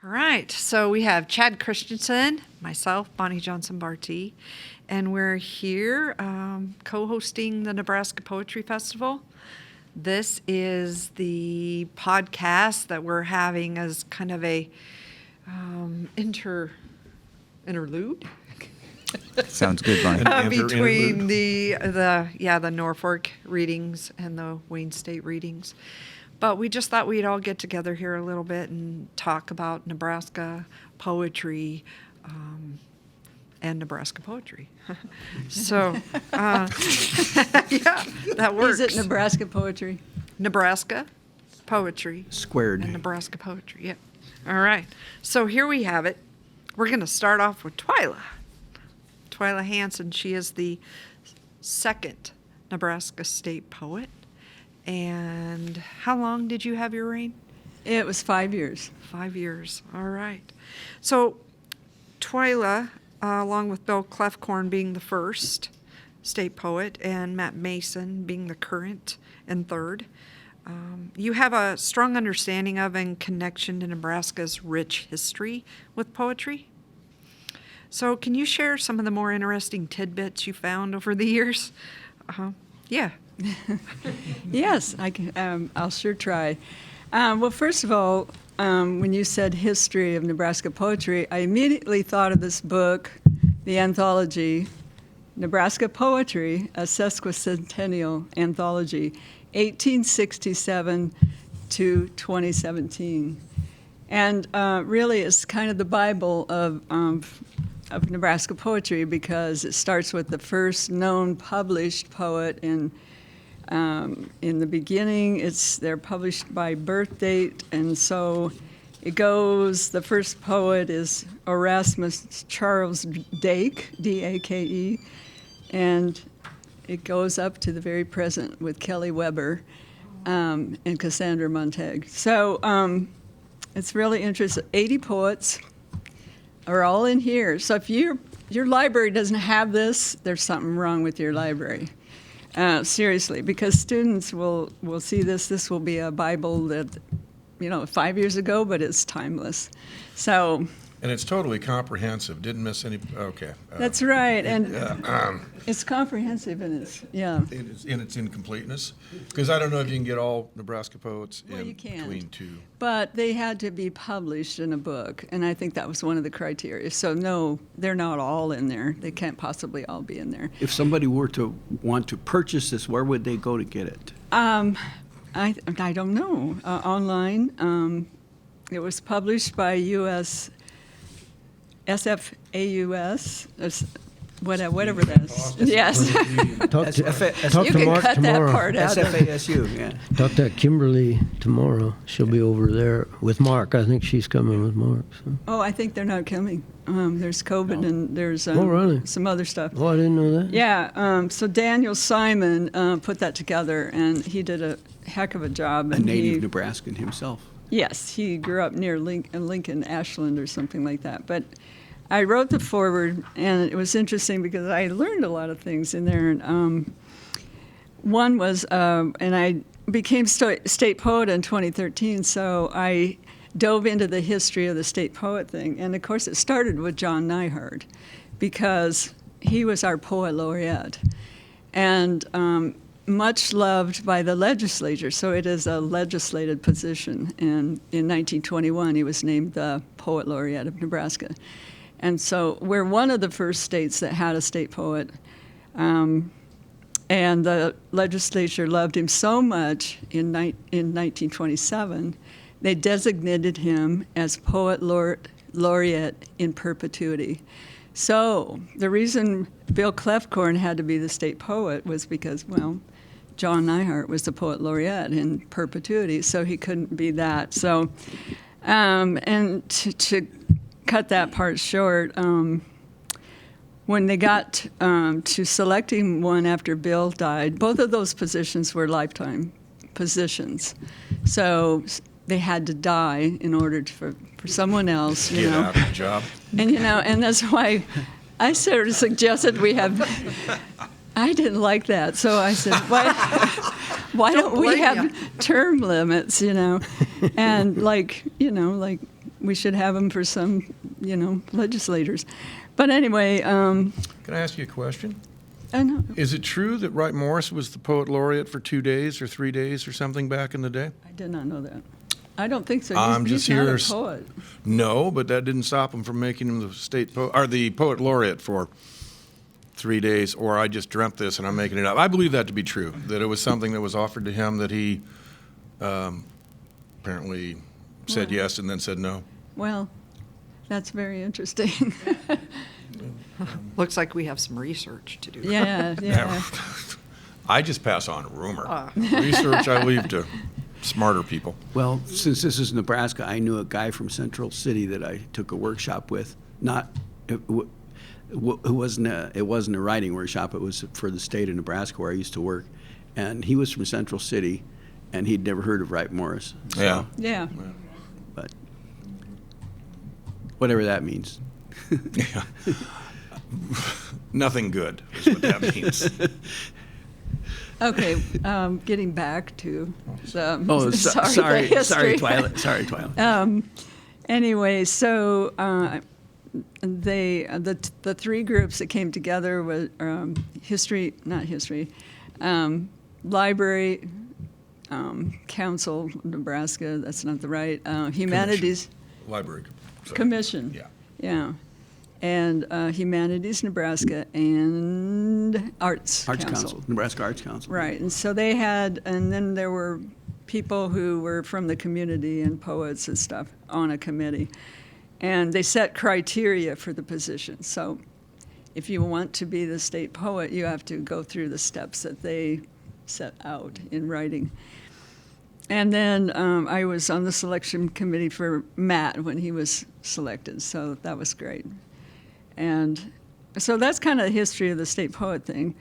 All right, so we have Chad Christensen, myself, Bonnie Johnson-Barty, and we're here co-hosting the Nebraska Poetry Festival. This is the podcast that we're having as kind of a interlude. Sounds good, Bonnie. Between the Norfolk readings and the Wayne State readings. But we just thought we'd all get together here a little bit and talk about Nebraska poetry and Nebraska poetry. So, yeah, that works. Is it Nebraska poetry? Nebraska poetry. Squared. And Nebraska poetry, yep. All right. So here we have it. We're going to start off with Twyla. Twyla Hansen. She is the second Nebraska state poet. And how long did you have your reign? It was 5 years. 5 years. All right. So Twyla, along with Bill Clefcorn being the first state poet and Matt Mason being the current and third, you have a strong understanding of and connection to Nebraska's rich history with poetry. So can you share some of the more interesting tidbits you found over the years? Yeah. Yes, I can, I'll sure try. Well, first of all, when you said history of Nebraska poetry, I immediately thought of this book, the anthology, Nebraska Poetry, a sesquicentennial anthology, 1867 to 2017. And really it's kind of the Bible of Nebraska poetry because it starts with the first known published poet in the beginning. They're published by birth date, and so it goes. The first poet is Erasmus Charles Dake, D-A-K-E, and it goes up to the very present with Kelly Weber and Cassandra Montague. So it's really interesting. 80 poets are all in here. So if your library doesn't have this, there's something wrong with your library. Seriously, because students will see this. This will be a Bible that, 5 years ago, but it's timeless. So. And it's totally comprehensive. Didn't miss any. Okay. That's right, and it's comprehensive, and it's in its incompleteness, because I don't know if you can get all Nebraska poets well, in you can. between two. But they had to be published in a book, and I think that was one of the criteria. So no, they're not all in there. They can't possibly all be in there. If somebody were to want to purchase this, where would they go to get it? I don't know. Online. It was published by U.S. SFAUS, whatever that is. Yes. Talk you to can Mark cut tomorrow. that part out. SFASU, yeah. Talk to Kimberly tomorrow. She'll be over there with Mark. I think she's coming with Mark. So. Oh, I think they're not coming. There's COVID and there's really? some other stuff. Oh, I didn't know that. Yeah. So Daniel Simon put that together, and he did a heck of a job. A And native Nebraskan himself. Yes, he grew up near Lincoln, Ashland, or something like that. But I wrote the foreword, and it was interesting because I learned a lot of things in there. And one was, and I became state poet in 2013, so I dove into the history of the state poet thing. And, of course, it started with John Nyhard because he was our poet laureate. And much loved by the legislature, so it is a legislated position. And in 1921, he was named the Poet Laureate of Nebraska. And so we're one of the first states that had a state poet. And the legislature loved him so much in 1927, they designated him as Poet Laureate in perpetuity. So the reason Bill Clefcorn had to be the state poet was because, well, John Nyhart was the Poet Laureate in perpetuity, so he couldn't be that. So, and to cut that part short, when they got to selecting one after Bill died, both of those positions were lifetime positions. So they had to die in order for someone else, Get out of the job. And, and that's why I sort of suggested we have... I didn't like that, so I said, why don't we have term limits, and like we should have them for some, legislators. But anyway, Can I ask you a question? I know. Is it true that Wright Morris was the poet laureate for 2 days or 3 days or something back in the day? I did not know that. I don't think so. I'm He's just not here a s- poet. No, but that didn't stop him from making him the state poet or the poet laureate for 3 days. Or I just dreamt this and I'm making it up. I believe that to be true. That it was something that was offered to him that he apparently said yes and then said no. Well, that's very interesting. Looks like we have some research to do. yeah. I just pass on rumor. Research I leave to smarter people. Well, since this is Nebraska, I knew a guy from Central City that I took a workshop with. It wasn't a writing workshop. It was for the state of Nebraska where I used to work, and he was from Central City, and he'd never heard of Wright Morris. So, Yeah. Yeah. But whatever that means. Yeah. Nothing good is what that means. Okay, getting back to the Oh, the sorry, history. Twilight. Sorry, Twilight. Anyway, so the three groups that came together were library, council, Nebraska. That's not the right humanities Library. Sorry. commission. Yeah. And Humanities Nebraska and Arts Council, Nebraska Arts Council. Right, and so they had, and then there were people who were from the community and poets and stuff on a committee. And they set criteria for the position. So if you want to be the state poet, you have to go through the steps that they set out in writing. And then I was on the selection committee for Matt when he was selected, so that was great. And so that's kind of the history of the state poet thing.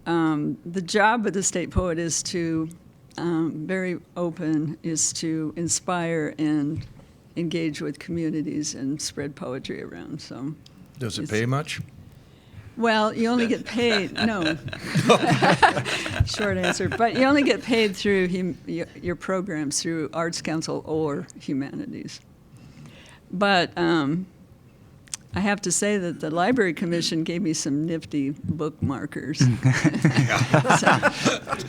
The job of the state poet is to, very open, is to inspire and engage with communities and spread poetry around. So, Does it pay much? well, you only get paid, no. Short answer. But you only get paid through your programs, through Arts Council or Humanities. But I have to say that the Library Commission gave me some nifty bookmarkers.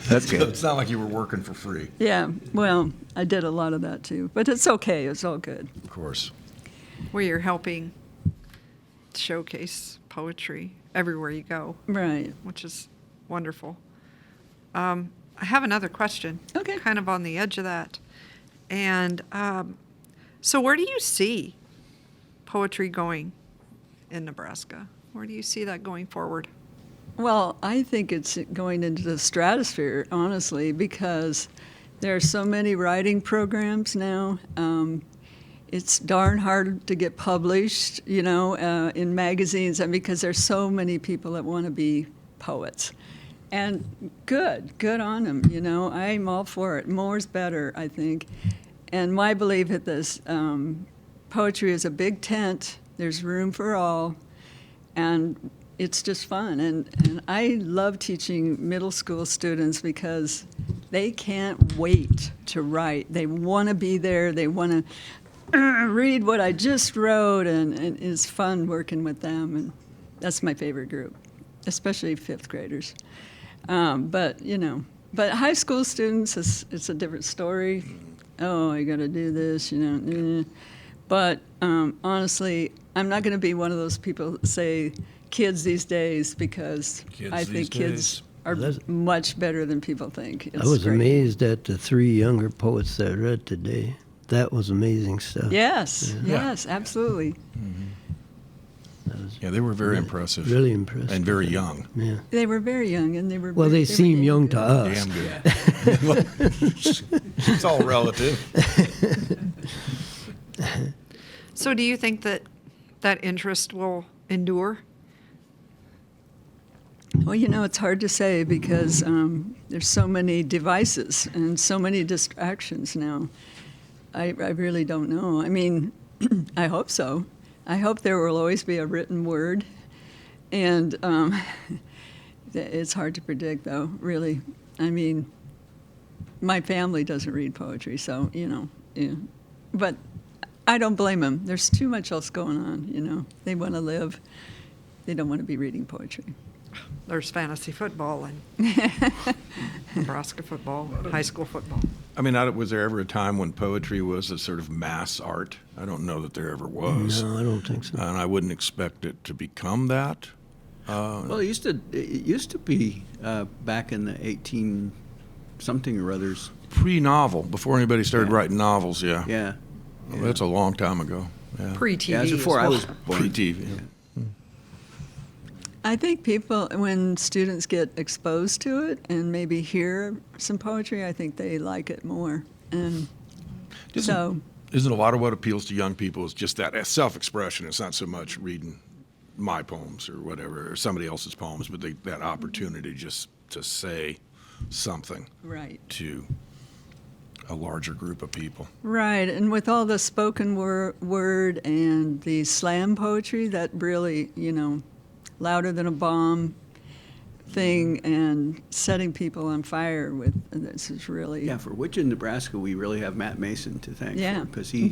That's good. It's not like you were working for free, Yeah, well, I did a lot of that too. But it's okay, it's all good. of course. Where you're helping showcase poetry everywhere you go, Right. which is wonderful. I have another question. Okay. Kind of on the edge of that. And so where do you see poetry going in Nebraska? Where do you see that going forward? Well, I think it's going into the stratosphere, honestly, because there are so many writing programs now. It's darn hard to get published, in magazines, and because there's so many people that want to be poets. And good on them, I'm all for it. More's better, I think. And my belief is this, poetry is a big tent. There's room for all, and it's just fun. And I love teaching middle school students because they can't wait to write. They want to be there. They want to read what I just wrote, and it's fun working with them. And that's my favorite group, especially fifth graders. But high school students, it's a different story. Oh, I got to do this, But honestly, I'm not going to be one of those people that say kids these days, because Kids I these think kids days. are That's- much better than people think. I was great. amazed at the three younger poets that read today. That was amazing stuff. Yes, Yeah. yes, absolutely. That was Yeah, they were very impressive. really impressive. And very young. Yeah. They were very young, and they were. Well, very, they seem were young good. to us. Damn good. It's all relative. So do you think that interest will endure? Well, it's hard to say because there's so many devices and so many distractions now. I really don't know. I mean, I hope so. I hope there will always be a written word. And it's hard to predict, though, really. I mean, my family doesn't read poetry, so, yeah. But I don't blame them. There's too much else going on, you know. They want to live. They don't want to be reading poetry. There's fantasy football and Nebraska football, high school football. I mean, was there ever a time when poetry was a sort of mass art? I don't know that there ever was. No, I don't think so. And I wouldn't expect it to become that. Well, it used to be back in the 18 something or others. Pre-novel, before anybody started Yeah. writing novels, yeah. Yeah. Well, that's a long time ago. Yeah. Pre-TV. Yeah, it was as before I well. was born. Pre-TV. I think people, when students get exposed to it and maybe hear some poetry, I think they like it more. And so, Isn't a lot of what appeals to young people is just that self-expression? It's not so much reading my poems or whatever, or somebody else's poems, but that opportunity just to say something right. to a larger group of people. Right, and with all the spoken word and the slam poetry, that really, you know, louder than a bomb thing and setting people on fire with, this is really... Yeah, for which in Nebraska we really have Matt Mason to thank. Yeah. Because he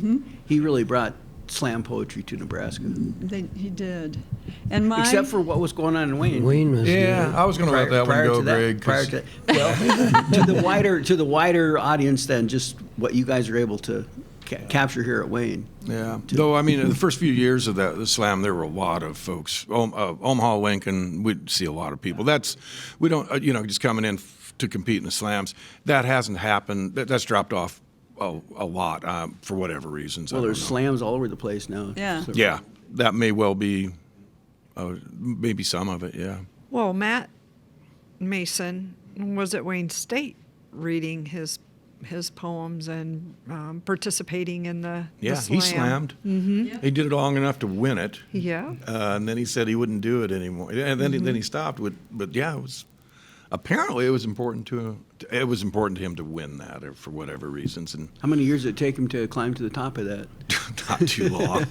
really brought slam poetry to Nebraska. He did. And my... Except for what was going on in Wayne. Wayne was Yeah, I was going to let that one go, Greg. 'cause- Well, to the wider audience than just what you guys are able to capture here at Wayne. Yeah. Though, I mean, in the first few years of the slam, there were a lot of folks. Omaha, Lincoln, we'd see a lot of people. We don't, just coming in to compete in the slams. That hasn't happened. That's dropped off a lot for whatever reasons. Well, I don't there's know. slams all over the place now. Yeah. So- Yeah, that may well be, maybe some of it, yeah. Well, Matt Mason was at Wayne State reading his poems and participating in the Yeah, slam. he slammed. Mm-hmm. He did it long enough to win it. Yeah. And then he said he wouldn't do it anymore. And then he stopped. But yeah, apparently it was important to him to win that, or for whatever reasons. And How many years did it take him to climb to the top of that? not too long.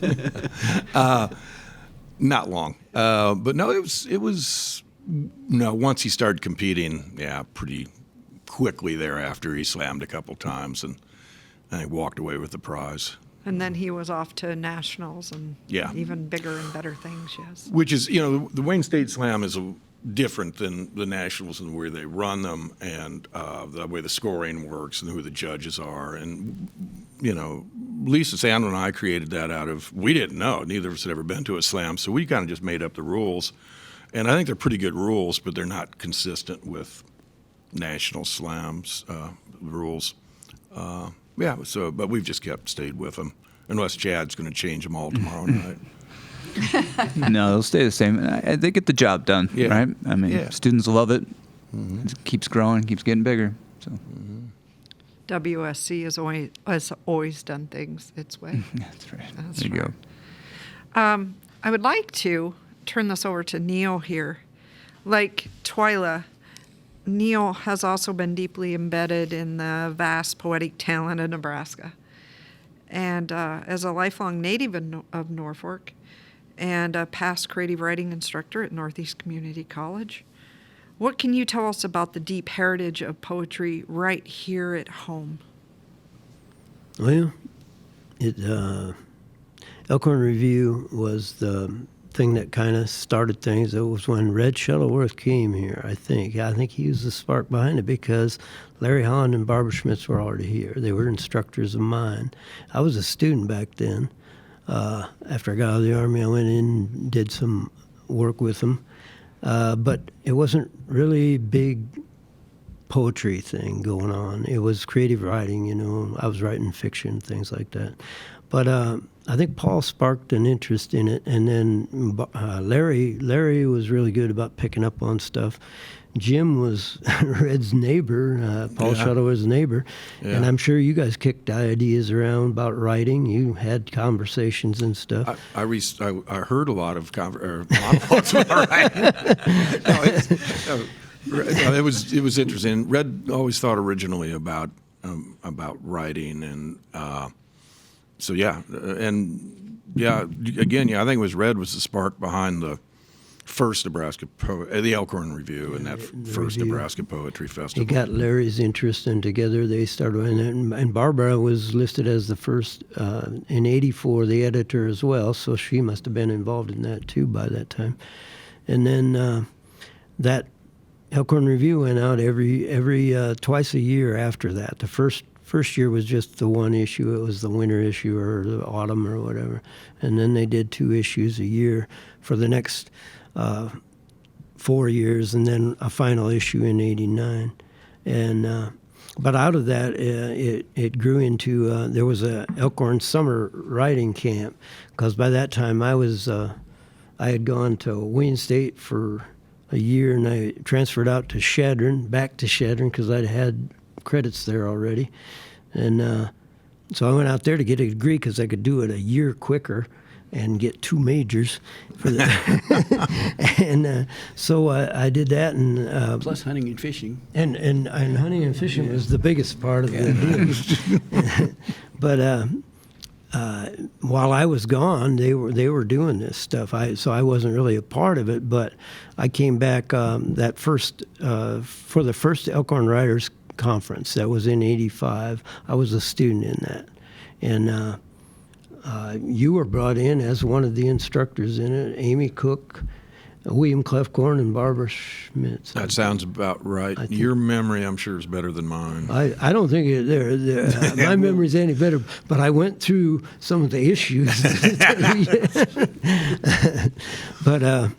Not long. But no, it was once he started competing, yeah, pretty quickly thereafter he slammed a couple times and he walked away with the prize. And then he was off to nationals and Yeah. even bigger and better things, yes. Which is, the Wayne State Slam is different than the nationals in the way they run them and the way the scoring works and who the judges are. And, Lisa Sandlin and I created that we didn't know. Neither of us had ever been to a slam, so we kind of just made up the rules. And I think they're pretty good rules, but they're not consistent with national slams rules. But we've just stayed with them, unless Chad's going to change them all tomorrow night. No, they'll stay the same. They get the job done, Yeah. right? I mean, Yeah. students love it. It keeps growing, keeps getting bigger. So WSC has always done things its way. that's right. That's there you right. go. I would like to turn this over to Neil here. Like Twyla, Neil has also been deeply embedded in the vast poetic talent of Nebraska. And as a lifelong native of Norfolk and a past creative writing instructor at Northeast Community College, what can you tell us about the deep heritage of poetry right here at home? Well, Elkhorn Review was the thing that kind of started things. It was when Red Shuttleworth came here, I think. I think he was the spark behind it because Larry Holland and Barbara Schmitz were already here. They were instructors of mine. I was a student back then. After I got out of the Army, I went in and did some work with them. But it wasn't really big poetry thing going on. It was creative writing, I was writing fiction, things like that. But I think Paul sparked an interest in it, and then Larry was really good about picking up on stuff. Jim was Red's neighbor, Paul Shuttleworth's neighbor, and I'm sure you guys kicked ideas around about writing. You had conversations and stuff. I heard a lot of monologues about writing. It was interesting. Red always thought originally about writing, and I think it was Red was the spark behind the first Nebraska the Elkhorn Review and that first review. Nebraska Poetry Festival. It got Larry's interest, and together they started. And Barbara was listed as the first in '84, the editor as well. So she must have been involved in that too by that time. And then that Elkhorn Review went out every twice a year after that. The first year was just the one issue. It was the winter issue or the autumn or whatever. And then they did 2 issues a year for the next 4 years, and then a final issue in '89. And but out of that, it grew into there was a Elkhorn summer writing camp, because by that time I had gone to Wayne State for a year, and I transferred out to Chadron, back to Chadron, because I'd had credits there already. And so I went out there to get a degree because I could do it a year quicker and get 2 majors for that. And so I did that, and Plus hunting and fishing. and hunting and fishing was the biggest part of the deal. But while I was gone, they were doing this stuff. So I wasn't really a part of it. But I came back that first for the first Elkhorn Writers Conference. That was in '85. I was a student in that, and you were brought in as one of the instructors in it. Amy Cook, William Clefcorn, and Barbara Schmitz. That sounds about right. think- Your memory, I'm sure, is better than mine. I don't think my memory's any better, but I went through some of the issues. But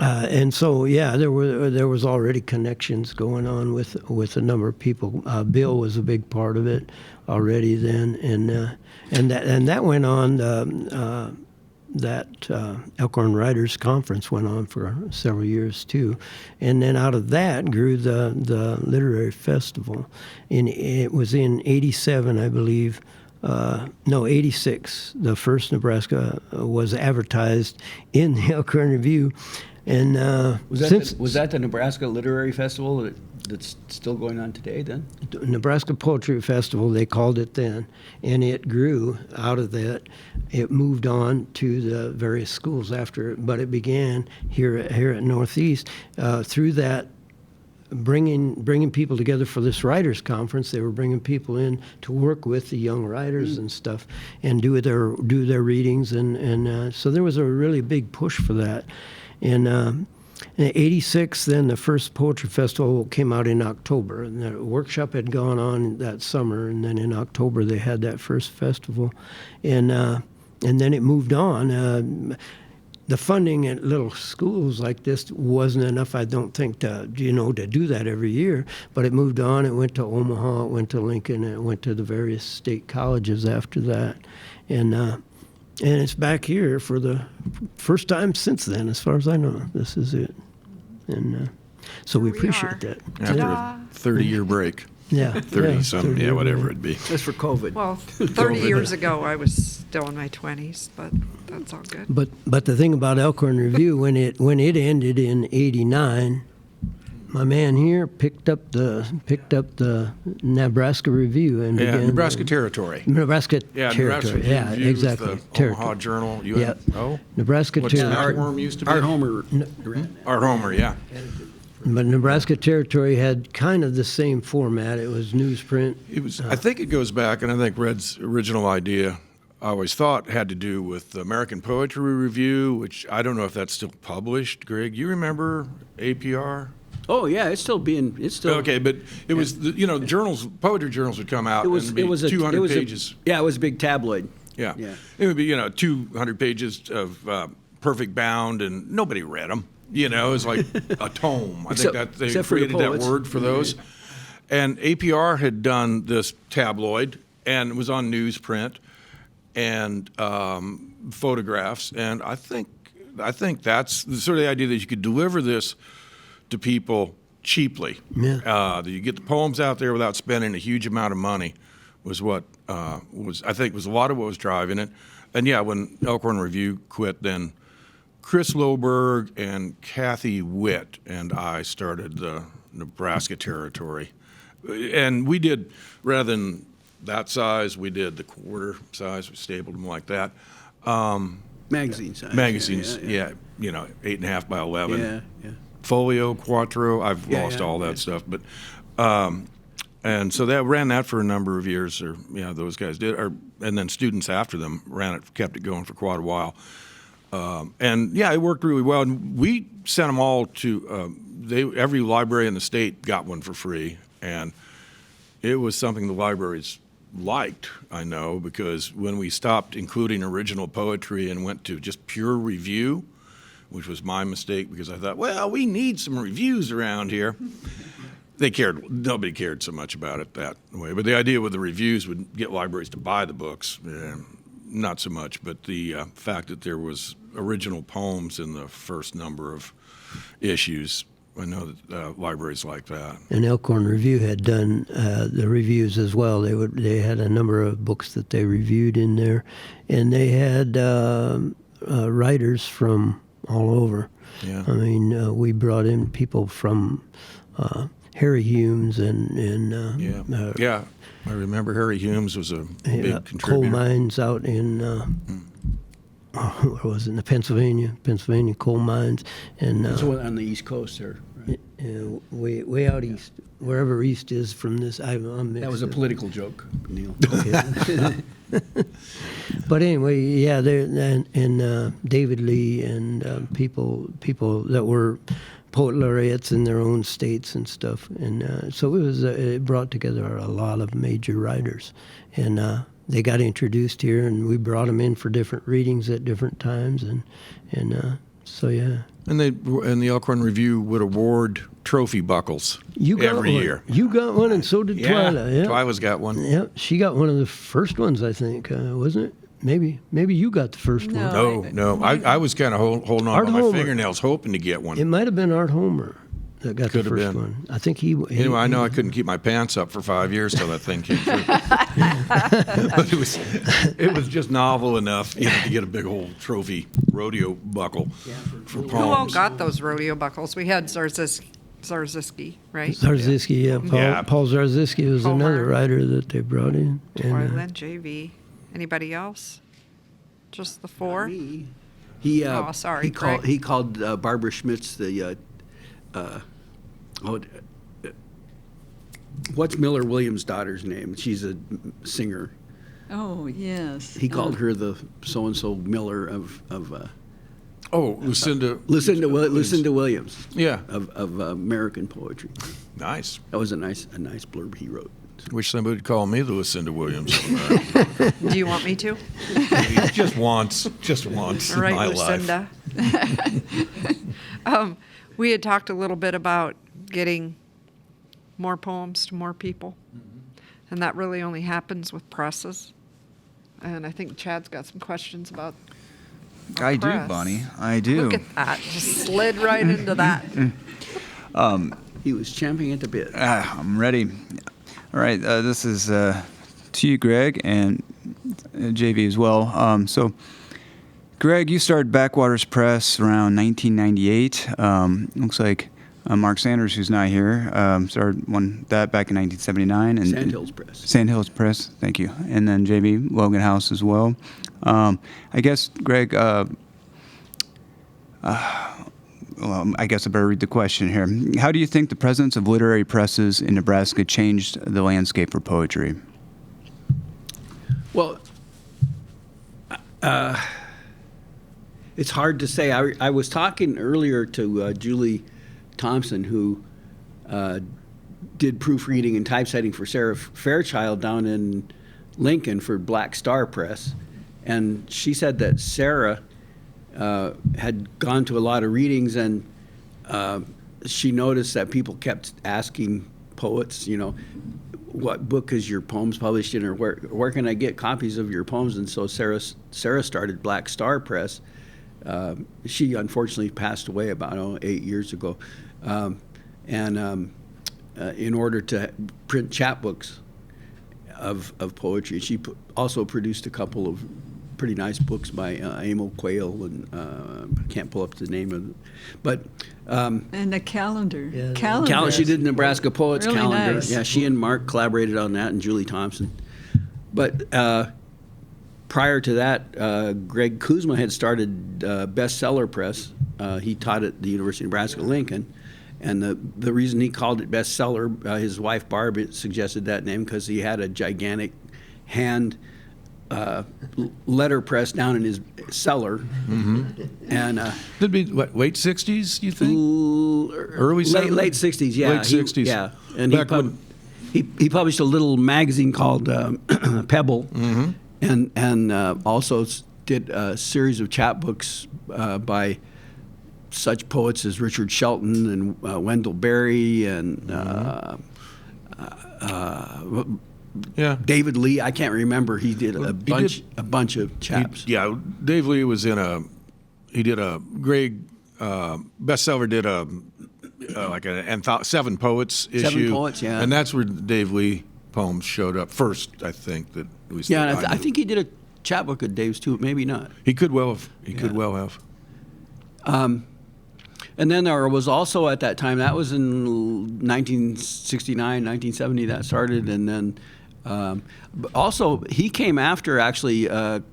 and so there was already connections going on with a number of people. Bill was a big part of it already then, and that went on. That Elkhorn Writers Conference went on for several years too, and then out of that grew the literary festival. It was in '87, I believe. No, '86. The first Nebraska was advertised in the Elkhorn Review, and Was that the Nebraska Literary Festival that's still going on today then? Nebraska Poetry Festival, they called it then, and it grew out of that. It moved on to the various schools after it, but it began here at Northeast through that. Bringing people together for this writers conference. They were bringing people in to work with the young writers and stuff, and do their readings, and so there was a really big push for that. And in '86, then the first poetry festival came out in October, and the workshop had gone on that summer, and then in October they had that first festival, and then it moved on. The funding at little schools like this wasn't enough, I don't think, to do that every year. But it moved on. It went to Omaha, it went to Lincoln, and it went to the various state colleges after that. And it's back here for the first time since then, as far as I know. This is it. And so we Here we appreciate are. that. After Ta-da. a 30-year break. Yeah. 30-some, yeah, whatever it'd be. Just for COVID. Well, 30 years ago, I was still in my 20s, but that's all good. But the thing about Elkhorn Review, when it ended in '89, my man here picked up the Nebraska Review and Yeah, began Nebraska Territory. Nebraska Yeah, Territory. Nebraska Yeah, Review is exactly. the Territory. Omaha Journal. Yeah. Oh, Nebraska what's Territory. Art used to be? Art Homer. Art Homer, yeah. But Nebraska Territory had kind of the same format. It was newsprint. It was. I think it goes back, and I think Red's original idea, I always thought, had to do with the American Poetry Review, which I don't know if that's still published. Greg, you remember APR? Oh yeah, it's still. Okay, but it was journals, poetry journals would come out It was. and be It was 200 pages. Yeah, it was a big tabloid. Yeah. Yeah. It would be 200 pages of perfect bound, and nobody read them. It was like a tome. I think that they except for the created that poets. word for those. And APR had done this tabloid, and it was on newsprint and photographs. And I think that's the sort of the idea that you could deliver this to people cheaply. Yeah. That you get the poems out there without spending a huge amount of money was what was a lot of what was driving it. And yeah, when Elkhorn Review quit, then Chris Loberg and Kathy Witt and I started the Nebraska Territory. And we did, rather than that size, we did the quarter size. We stapled them like that. Magazine size. Magazines, yeah. 8.5 by 11. Yeah, yeah. Folio, Quattro. I've Yeah, lost yeah, all that yeah. stuff, but and so that ran that for a number of years, or those guys did, and then students after them kept it going for quite a while, and it worked really well. And we sent them all to every library in the state got one for free, and it was something the libraries liked, I know, because when we stopped including original poetry and went to just pure review, which was my mistake because I thought, well, we need some reviews around here. Nobody cared so much about it that way. But the idea with the reviews would get libraries to buy the books, not so much. But the fact that there was original poems in the first number of issues, I know that libraries like that. And Elkhorn Review had done the reviews as well. They had a number of books that they reviewed in there, and they had writers from all over. Yeah. I mean, we brought in people from Harry Humes and I remember Harry Humes was a big contributor. coal mines out in where was it? In Pennsylvania coal mines, and That's one on the East Coast there. Right? way out east, wherever east is from this. I'm mixed That was a up. political joke, Neil. But anyway, yeah, there and David Lee and people that were poet laureates in their own states and stuff, and so it brought together a lot of major writers, and they got introduced here, and we brought them in for different readings at different times, and so yeah. And the Elkhorn Review would award trophy buckles every one. year. You got one, and so did Twyla. Yeah, Twyla's got one. yeah, she got one of the first ones, I think, wasn't it? Maybe you got the first No. one. No. I was kind of holding on Art by my Homer. fingernails, hoping to get one. It might have been Art Homer that got Could the have first been. one. I think he. Anyway, I know I couldn't keep my pants up for 5 years till that thing came through. But it was just novel enough, to get a big old trophy rodeo buckle for Who all poems. got those rodeo buckles? We had Zarziski, right? Zarziski, yeah. Paul Zarziski was Homer. another writer that they brought in. And, Twyla, JV. Anybody else? Just the four? He Oh, sorry, Craig. he called Barbara Schmitz what's Miller Williams' daughter's name? She's a singer. Oh, yes. He called her the so and so Miller of Lucinda. Lucinda Williams Yeah, of American poetry. nice. That was a nice blurb he wrote. Wish somebody would call me the Lucinda Williams. Do you want me to? Maybe just once All in right, my life. Lucinda. We had talked a little bit about getting more poems to more people, and that really only happens with presses. And I think Chad's got some questions about. our I do, press. Bonnie. I do. Look at that! Just slid right into that. He was champing at the bit. I'm ready. All right, this is to you, Greg, and JV as well. So, Greg, you started Backwaters Press around 1998. Looks like Mark Sanders, who's not here, started that back in 1979. And Sandhills Press. Sandhills Press, thank you. And then JV, Logan House as well. I guess, Greg, well, I guess I better read the question here. How do you think the presence of literary presses in Nebraska changed the landscape for poetry? Well, it's hard to say. I was talking earlier to Julie Thompson, who did proofreading and typesetting for Sarah Fairchild down in Lincoln for Black Star Press. And she said that Sarah had gone to a lot of readings, and she noticed that people kept asking poets, what book is your poems published in, or where can I get copies of your poems? And so Sarah started Black Star Press. She unfortunately passed away about 8 years ago, and in order to print chapbooks of poetry, she also produced a couple of pretty nice books by Emil Quayle, and I can't pull up the name of it, but And a calendar. Yeah, Calendar. she did Nebraska Poets Really Calendar. nice. Yeah, she and Mark collaborated on that, and Julie Thompson. But prior to that, Greg Kuzma had started Bestseller Press. He taught at the University of Nebraska Lincoln. And the reason he called it Bestseller, his wife Barb suggested that name because he had a gigantic hand letter press down in his cellar. And It'd be what, late 60s, you think? Early 70s? late 60s, yeah. Late 60s. Yeah. And Back when- he published a little magazine called Pebble, and also did a series of chapbooks by such poets as Richard Shelton and Wendell Berry and Yeah. David Lee. I can't remember. He did a bunch of chaps. Yeah, Dave Lee was in Greg Bestseller did like a 7 poets issue. 7 poets, yeah. And that's where Dave Lee poems showed up first, I think. That at least Yeah, that and I knew. think he did a chapbook of Dave's too. Maybe not. He could well have. He could well have. And then there was also at that time, that was in 1969, 1970 that started, and then but also he came after actually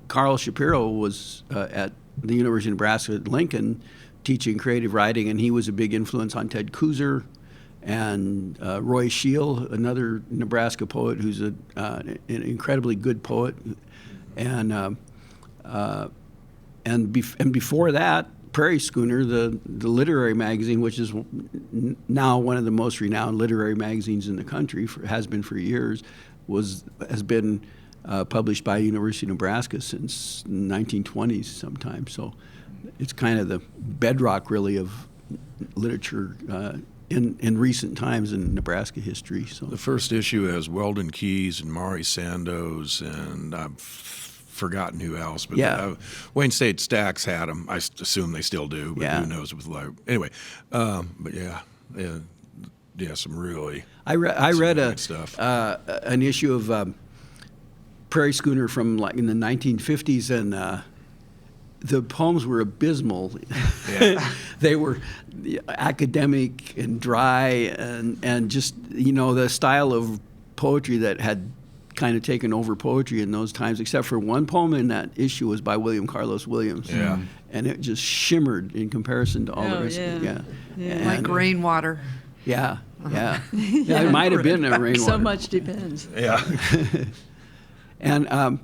Carl Shapiro was at the University of Nebraska at Lincoln teaching creative writing, and he was a big influence on Ted Kuzer and Roy Scheel, another Nebraska poet who's an incredibly good poet, and before that, Prairie Schooner, the literary magazine, which is now one of the most renowned literary magazines in the country, has been for years, has been published by University of Nebraska since 1920s sometime. So it's kind of the bedrock, really, of literature in recent times in Nebraska history. So The first issue has Weldon Keys and Maury Sandoz, and I've forgotten who else. But Yeah. Wayne State Stacks had them. I assume they still do, but Yeah. who knows with life. Anyway, but yeah, some really. I read great stuff. an issue of Prairie Schooner from like in the 1950s, and the poems were abysmal. Yeah. They were academic and dry, and just the style of poetry that had kind of taken over poetry in those times, except for one poem in that issue was by William Carlos Williams. Yeah. And it just shimmered in comparison to all the Oh, rest of it. yeah. Yeah. Like And, rainwater. Yeah, yeah. Yeah, it might have been a rainwater. So much depends. Yeah. And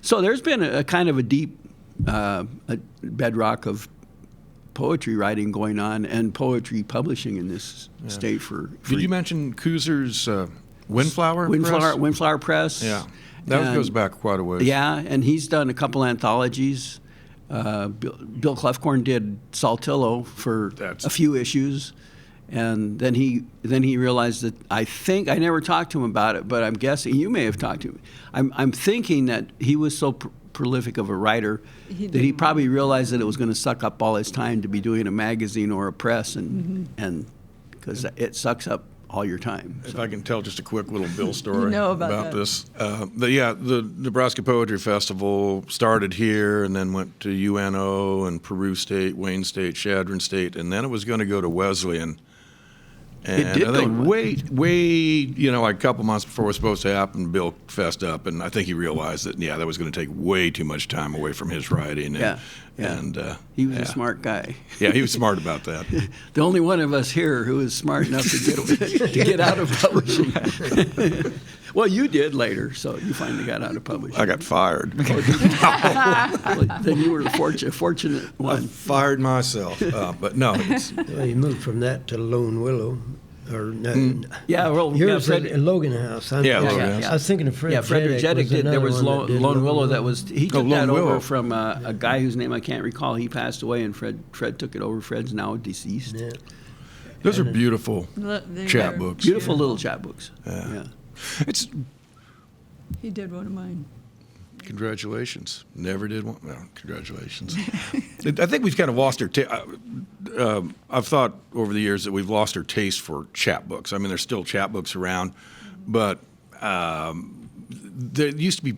so there's been a kind of a deep a bedrock of poetry writing going on and poetry publishing in this state for Did you mention Kuzer's Windflower Press? Windflower Press. Yeah. That And- goes back quite a ways. Yeah, and he's done a couple anthologies. Bill Clefcorn did Saltillo for That's- a few issues, and then he realized that I think I never talked to him about it, but I'm guessing you may have talked to him. I'm thinking that he was so prolific of a writer that he didn't probably realized that it was going to suck up all his time to be doing a magazine or a press, Mm-hmm. and because it sucks up all your time. If I can tell just a quick little Bill story know about that. this. The Nebraska Poetry Festival started here and then went to UNO and Peru State, Wayne State, Chadron State, and then it was going to go to Wesleyan. And did I go think to way, like a couple months before it was supposed to happen, Bill fessed up, and I think he realized that, that was going to take way too much time away from his writing. And, Yeah, yeah. And He was a smart guy. Yeah, he was smart about that. The only one of us here who is smart enough to get out of publishing. Well, you did later, so you finally got out of publishing. I got fired. Well, then you were a fortunate I one. fired myself. But no, it's, Well, you moved from that to Lone Willow, or no, Yeah, well, yours Fred, at Logan House. Yeah, Logan House. I was thinking of Fred. yeah, Frederick Jeddick did. There was another one that did Lone Willow that was. He took Lone that over Willow. from a guy whose name I can't recall. He passed away, and Fred took it over. Fred's now deceased. Yeah. those are beautiful They chapbooks. Beautiful little chapbooks. Yeah. It's He did one of mine. congratulations. Never did one. No, congratulations. I think we've kind of lost our. I've thought over the years that we've lost our taste for chapbooks. I mean, there's still chapbooks around, but there used to be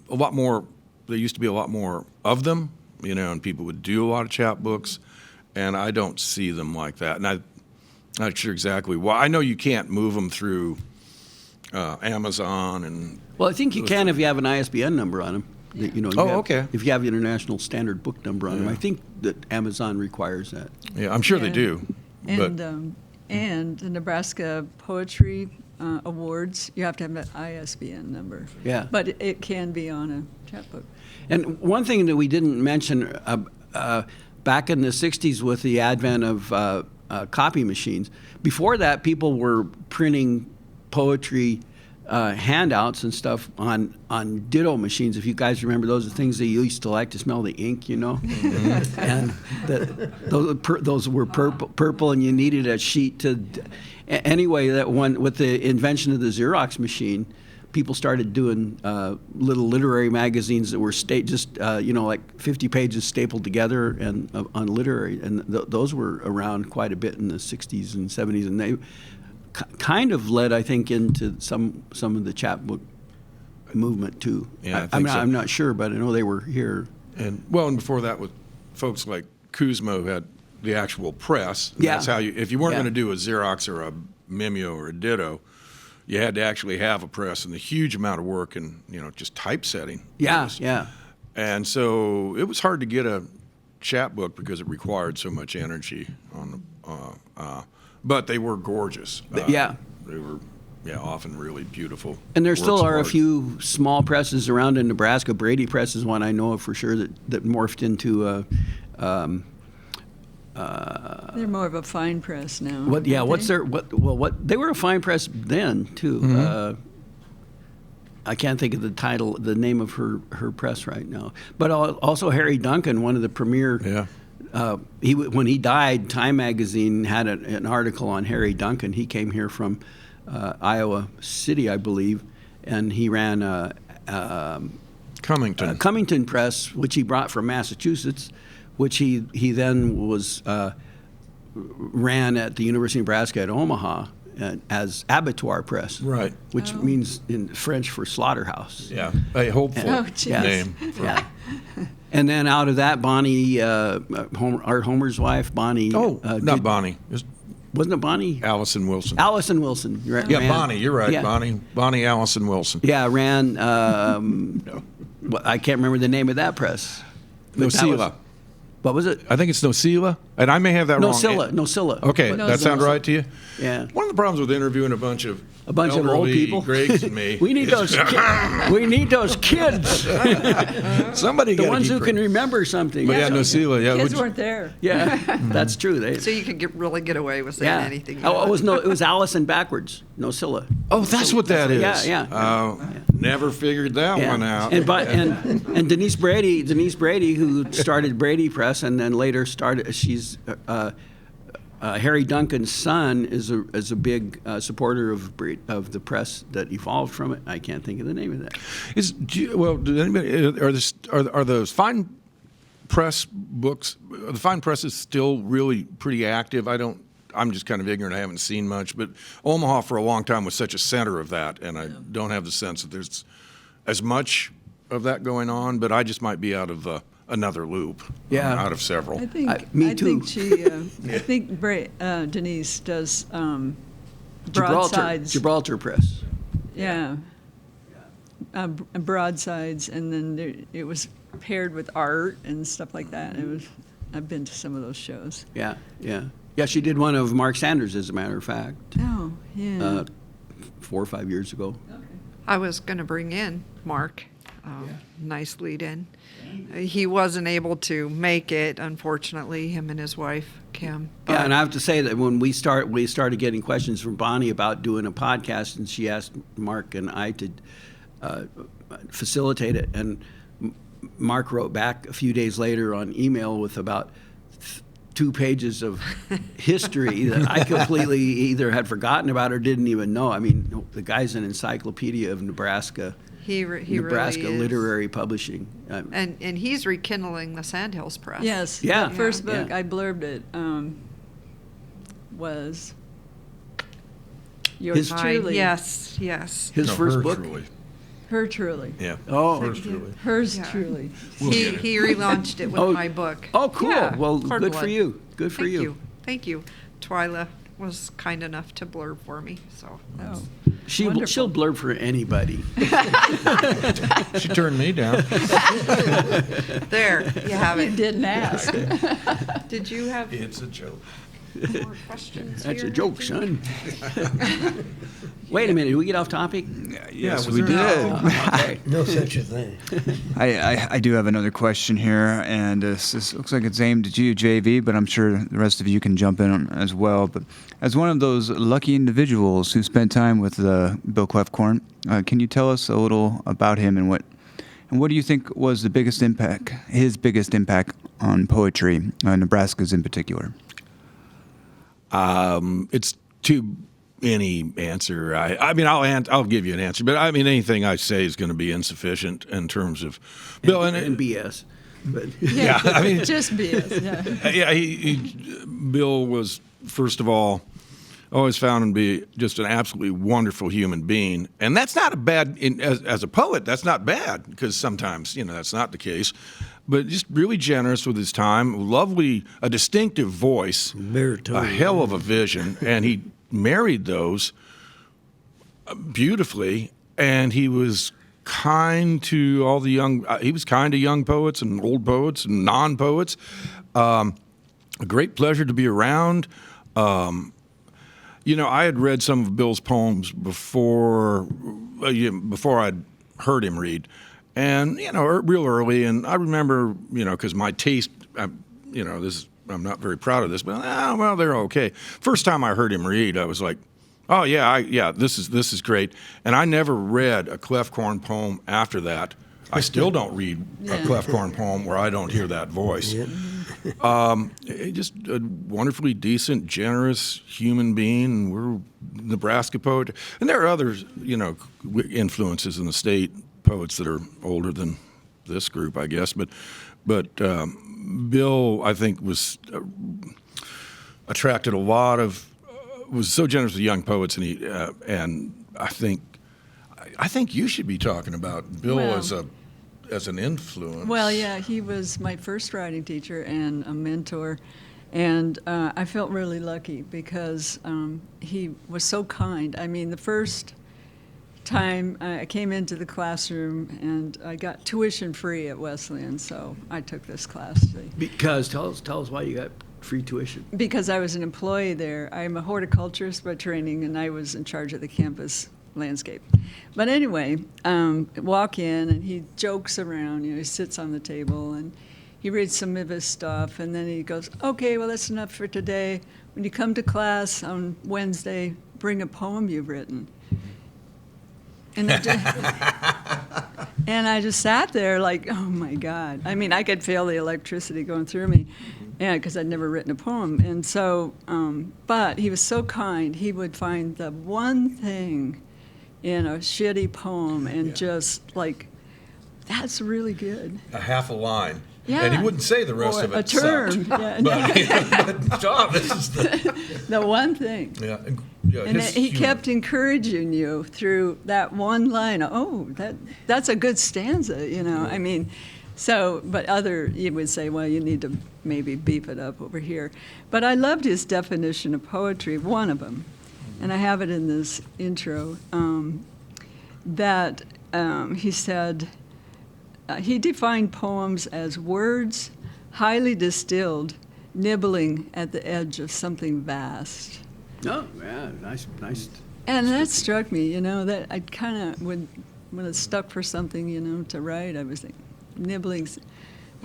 a lot more. There used to be a lot more of them, and people would do a lot of chapbooks, and I don't see them like that. And I'm not sure exactly why. I know you can't move them through Amazon and. Well, I think you can if you have an ISBN number on them. That, you know, Oh, you have- okay. If you have the international standard book number on them, Yeah. I think that Amazon requires that. Yeah, I'm sure they Yeah. do. But And the Nebraska Poetry Awards, you have to have an ISBN number. Yeah. But it can be on a chapbook. And one thing that we didn't mention, back in the 60s with the advent of copy machines, before that people were printing poetry handouts and stuff on ditto machines. If you guys remember, those are things that you used to like to smell the ink, you know? And those were purple and you needed a sheet to... Anyway, that one, with the invention of the Xerox machine, people started doing little literary magazines that were like 50 pages stapled together and on literary, and those were around quite a bit in the 60s and 70s, and they kind of led, I think, into some of the chapbook movement too. Yeah, I think so. I'm not sure, but I know they were here. And before that, with folks like Kuzma who had the actual press. Yeah. That's how if you weren't Yeah. going to do a Xerox or a Mimeo or a Ditto, you had to actually have a press and a huge amount of work and just typesetting. Yeah, yeah. And so it was hard to get a chapbook because it required so much energy but they were gorgeous. Yeah. They were often really beautiful. And there still works of are a art. few small presses around in Nebraska. Brady Press is one I know of for sure that morphed into They're more of a fine press now. they were a fine press then too. Mm-hmm. I can't think of the name of her press right now. But also Harry Duncan, one of the premier. Yeah. When he died, Time magazine had an article on Harry Duncan. He came here from Iowa City, I believe, and he ran Cummington. Cummington Press, which he brought from Massachusetts, which he then ran at the University of Nebraska at Omaha as Abattoir Press, Right. which means in French for slaughterhouse. Yeah. A hopeful Oh, geez. name. For, Yeah. And then out of that, Bonnie, Art Homer's wife, Bonnie. not Bonnie. It was Wasn't it Bonnie? Allison Wilson. Allison Wilson. Yeah, ran- Bonnie. You're right. Yeah. Bonnie Allison Wilson. Yeah, ran. I can't remember the name of that press. But that Nocila. was- What was it? I think it's Nocila, and I may have that wrong. Nocila. Okay, No, that sound Nocila. right to you? Yeah. One of the problems with interviewing a bunch of Of old elderly people. Gregs and me. We need those. We need those kids. Somebody The gotta ones keep who can remember something. But yeah, Nocila. Yeah, Kids would- weren't there. Yeah, that's true. They, So you could really get away with saying yeah. anything. you Oh, it want. was Allison backwards. Nocila. Oh, that's what that is. Yeah, yeah. Never figured that Yeah. one out. And Denise Brady, who started Brady Press and then later started. She's Harry Duncan's son is a big supporter of the press that evolved from it. I can't think of the name of that. Did anybody are those fine press books? Are the fine press is still really pretty active. I'm just kind of ignorant. I haven't seen much, but Omaha for a long time was such a center of that, and I don't have the sense that there's as much of that going on. But I just might be out of another loop. Yeah. Out of several. I think. me too. I think Denise does broadsides. Gibraltar Press. Yeah. Broadsides, and then it was paired with art and stuff like that. I've been to some of those shows. Yeah, yeah. Yeah, she did one of Mark Sanders, as a matter of fact, Oh, yeah. 4 or 5 years ago. I was going to bring in Mark. Nice lead in. He wasn't able to make it, unfortunately, him and his wife, Kim. Yeah, and I have to say that when we started getting questions from Bonnie about doing a podcast, and she asked Mark and I to facilitate it, and Mark wrote back a few days later on email with about 2 pages of history that I completely either had forgotten about or didn't even know. I mean, the guy's an encyclopedia of Nebraska. He Nebraska really is. literary publishing. And he's rekindling the Sandhills Press. Yes. Yeah. The first Yeah. book, I blurbed it, was yours His- truly. Yes. His first her book. Truly. Her truly. Yeah. Oh, Hers truly. Hers Yeah. truly. He relaunched it with Oh. my book. oh, cool. Yeah, Well, Cord good for Blood. you. Good for Thank you. Thank you. Twyla was kind enough to blurb for me, so that's Oh. She'll blurb for anybody. She turned me down. There, you have You it. didn't ask. Did you have It's a joke. more questions That's here? a joke, son. Wait a minute, did we get off topic? Yes, was we there- did. Okay. No such a thing. I do have another question here, and this looks like it's aimed at you, JV, but I'm sure the rest of you can jump in as well. But as one of those lucky individuals who spent time with Bill Clefcorn, can you tell us a little about him and what do you think was the biggest impact, his biggest impact on poetry, Nebraska's in particular? It's too any answer. I mean, I'll give you an answer, but I mean, anything I say is going to be insufficient in terms of Bill And BS. But yeah, I mean, Just BS. Yeah. yeah, Bill was, first of all, always found him to be just an absolutely wonderful human being, and that's not a bad. As a poet, that's not bad because sometimes that's not the case. But just really generous with his time, a distinctive voice, Baritone. a hell of a vision, and he married those beautifully, and he was kind to all the young. He was kind to young poets and old poets and non-poets. A great pleasure to be around. I had read some of Bill's poems before I'd heard him read, and real early. And I remember, because my taste, I'm not very proud of this, but well, they're okay. First time I heard him read, I was like, oh yeah, this is great. And I never read a Clefcorn poem after that. I still don't read a Clefcorn poem where I don't hear that voice. Yeah. Just a wonderfully decent, generous human being. We're Nebraska poet, and there are others, influences in the state, poets that are older than this group, I guess. But Bill, I think, was attracted a lot of, was so generous with young poets, and I think you should be talking about Bill Well, as an influence. Well, yeah, he was my first writing teacher and a mentor, and I felt really lucky because he was so kind. I mean, the first time I came into the classroom and I got tuition free at Wesleyan, so I took this class. because tell us why you got free tuition. Because I was an employee there. I'm a horticulturist by training, and I was in charge of the campus landscape. But anyway, walk in, and he jokes around. He sits on the table, and he reads some of his stuff, and then he goes, okay, well, that's enough for today. When you come to class on Wednesday, bring a poem you've written. And I just sat there like, oh, my God. I mean, I could feel the electricity going through me. Yeah, because I'd never written a poem. And so, but he was so kind. He would find the one thing in a shitty poem and just like, that's really good. a half a line. Yeah. And he wouldn't say the rest Or of it. a term. sucked. Yeah, But Tom, this is the one thing. and And he kept encouraging you through that one line. Oh, that's a good stanza, I mean, so, but you would say, well, you need to maybe beef it up over here. But I loved his definition of poetry, one of them, and I have it in this intro, that he said, he defined poems as words highly distilled, nibbling at the edge of something vast. Oh, yeah, nice. And that struck me, that I kind of would, when it's stuck for something, to write, I was thinking, nibbling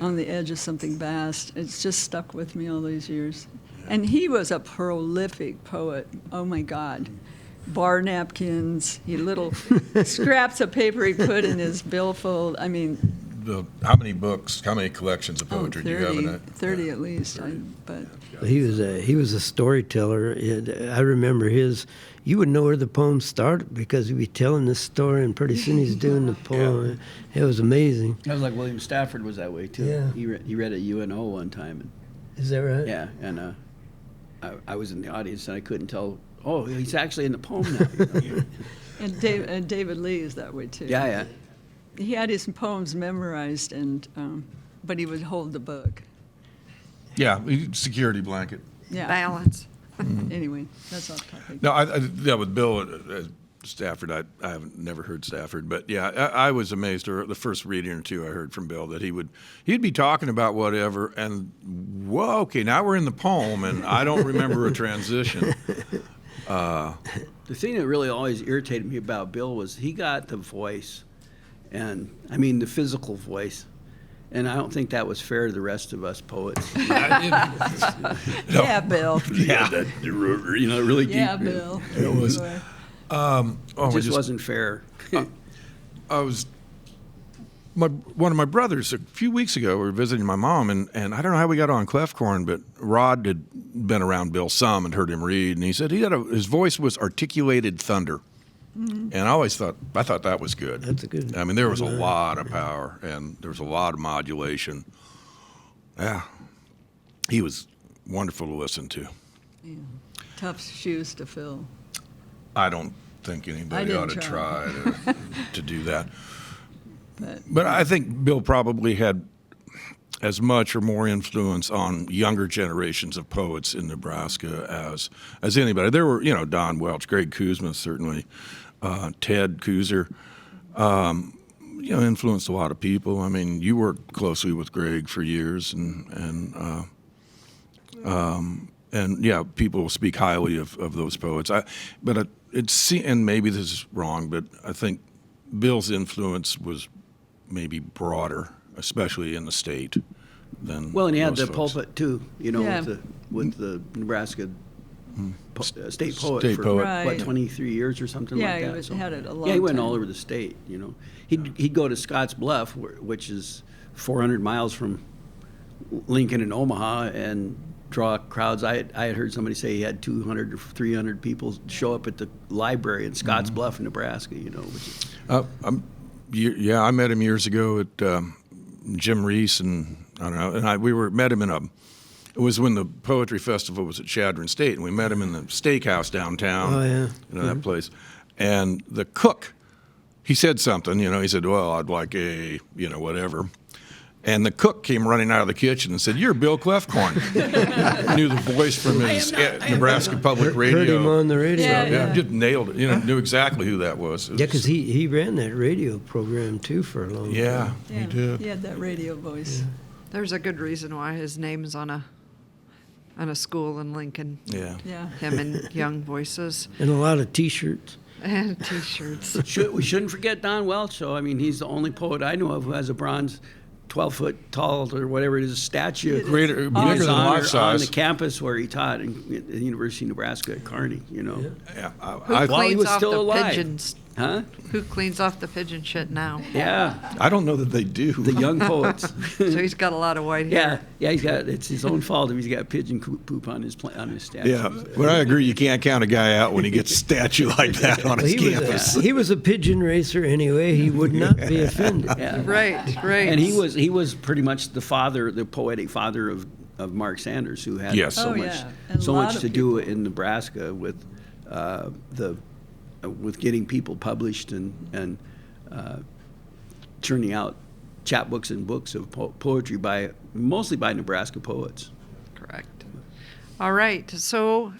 on the edge of something vast. It's just stuck with me all these years. And he was a prolific poet. Oh, my God. Bar napkins, little scraps of paper he put in his billfold. I mean, how many collections of poetry 30, do you have in it? 30 at least. But He was a storyteller. I remember you would know where the poem started because he'd be telling this story, and pretty soon he's doing the poem. It was amazing. I was like William Stafford was that way too. Yeah. He read at UNO one time, and Is that right? yeah, and I was in the audience and I couldn't tell. Oh, he's actually in the poem now. and David Lee is that way too. Yeah. He had his poems memorized, but he would hold the book. Yeah, security blanket. Yeah. Balance. Anyway, that's off topic. No, with Bill, Stafford, I haven't never heard Stafford, but yeah, I was amazed. Or the first reading or two I heard from Bill that he'd be talking about whatever, and whoa, okay, now we're in the poem, and I don't remember a transition. The thing that really always irritated me about Bill was he got the voice, and I mean the physical voice, and I don't think that was fair to the rest of us poets. Yeah, Bill. Yeah, that, really deep. Yeah, Bill. It was. It just wasn't fair. One of my brothers a few weeks ago, we were visiting my mom, and I don't know how we got on Clefcorn, but Rod had been around Bill some and heard him read, and he said his voice was articulated thunder. And I thought that was good. That's a good. I mean, there was a lot of power, and there was a lot of modulation. Yeah, he was wonderful to listen to. Yeah. Tough shoes to fill. I don't think anybody didn't ought to try. try to do that. But I think Bill probably had as much or more influence on younger generations of poets in Nebraska as anybody. There were, Don Welch, Greg Kuzma, certainly, Ted Kuzer, influenced a lot of people. I mean, you worked closely with Greg for years, and yeah, people will speak highly of those poets. And maybe this is wrong, but I think Bill's influence was maybe broader, especially in the state, than Well, and he had most the folks. pulpit too, Yeah. with the Nebraska state poet State for poet. Right. what 23 years or something Yeah, like he that. was- had it a long Yeah, he went time. all over the state. He'd go to Scotts Bluff, which is 400 miles from Lincoln and Omaha, and draw crowds. I had heard somebody say he had 200 or 300 people show up at the library in Scotts Bluff, Nebraska. Which is, I met him years ago at Jim Reese, and I don't know, and we met him it was when the poetry festival was at Chadron State, and we met him in the steakhouse downtown. Oh, yeah. That place, and the cook, he said something. He said, "Well, I'd like a, whatever." And the cook came running out of the kitchen and said, "You're Bill Clefcorn." Knew the voice from his Nebraska Public Radio. Heard him on the radio. Yeah. Just nailed it. Knew exactly who that was. Yeah, because he ran that radio program too for a long time. Yeah, Yeah, he did. He had that radio voice. There's a good reason why his name's on a school in Lincoln. Yeah. Yeah. Him and Young Voices And a lot of T-shirts. and T-shirts. we shouldn't forget Don Welch. So he's the only poet I know of who has a bronze 12-foot tall or whatever it is statue Greater, on bigger his than honor life size. on the campus where he taught at the University of Nebraska at Kearney. Yeah, Who While he cleans was off still the alive. pigeons? Huh? Who cleans off the pigeon shit now? Yeah, I don't know that they do. the young poets. So he's got a lot of white hair. Yeah. It's his own fault if he's got pigeon poop on his statue. Yeah, but I agree. You can't count a guy out when he gets a statue like that on Well, his campus. he was a pigeon racer anyway. He would not be offended. Yeah. Right. And he was pretty much the poetic father of Mark Sanders, who had Yes. so Oh, much yeah. And a so lot much of to do in Nebraska with getting people published and churning out chapbooks and books of poetry mostly by Nebraska poets. Correct. All right. So,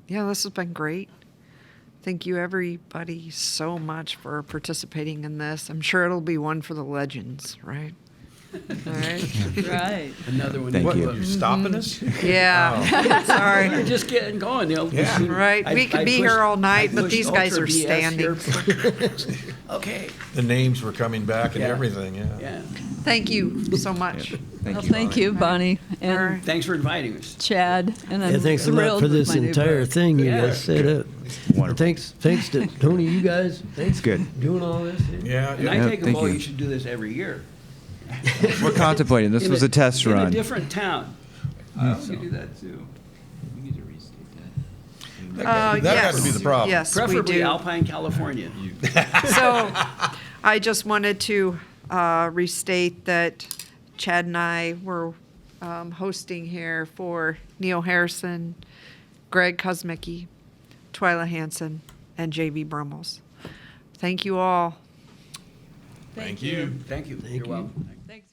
this has been great. Thank you, everybody, so much for participating in this. I'm sure it'll be one for the legends, right? All right. Right. Another one. Thank you. You stopping us? Yeah. Sorry. We're just getting going. Right. We could be here all night, but these guys are standing. Okay. The names were coming back and Yeah. everything. Yeah. Yeah. Thank you so much. Thank you, Bonnie and All right. Thanks for inviting us. Chad. And I'm Yeah, thanks a lot thrilled for with this my new entire book. thing you Yeah. guys set up. Wonderful. And thanks to Tony, you guys. Thanks Good. for doing all this. Yeah. And I Yeah, take a thank vote you. you should do this every year. We're contemplating. This was a test in run. a different town. You could do that too. We need to restate that. That yes. had to be the problem. Yes, we Preferably do. Alpine, California. So I just wanted to restate that Chad and I were hosting here for Neil Harrison, Greg Kosmicki, Twyla Hansen, and J.V. Brummels. Thank you all. Thank you. Thank you. Thank You're you. welcome. Thanks.